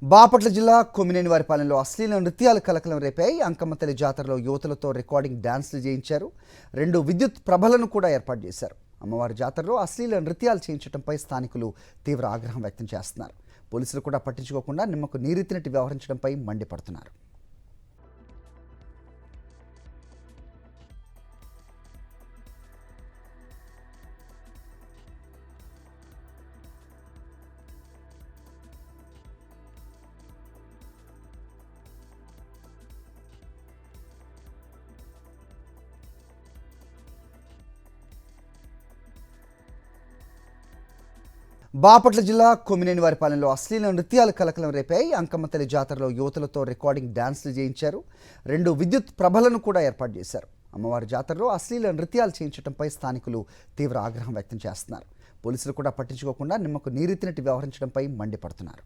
బాపట్ల జిల్లా కొమ్మినేనివారిపాలెంలో అశ్లీల నృత్యాలు కలకలం రేపాయి. అంకమ్మతల్లి జాతరలో యువతులతో రికార్డింగ్ డాన్సులు చేయించారు. 2 విద్యుత్ ప్రభలను కూడా ఏర్పాటు చేశారు. అమ్మవారి జాతరలో అశ్లీల నృత్యాలు చేయించడంపై స్థానికులు తీవ్ర ఆగ్రహం వ్యక్తం చేస్తున్నారు. పోలీసులు కూడా పట్టించుకోకుండా నిమ్మకు నీరెత్తినట్టు వ్యవహరించడంపై మండిపడుతున్నారు. బాపట్ల జిల్లా కొమ్మినేనివారిపాలెంలో అశ్లీల నృత్యాలు కలకలం రేపాయి. అంకమ్మతల్లి జాతరలో యువతులతో రికార్డింగ్ డాన్సులు చేయించారు. 2 విద్యుత్ ప్రభలను కూడా ఏర్పాటు చేశారు. అమ్మవారి జాతరలో అశ్లీల నృత్యాలు చేయించడంపై స్థానికులు తీవ్ర ఆగ్రహం వ్యక్తం చేస్తున్నారు. పోలీసులు కూడా పట్టించుకోకుండా నిమ్మకు నీరెత్తినట్టు వ్యవహరించడంపై మండిపడుతున్నారు.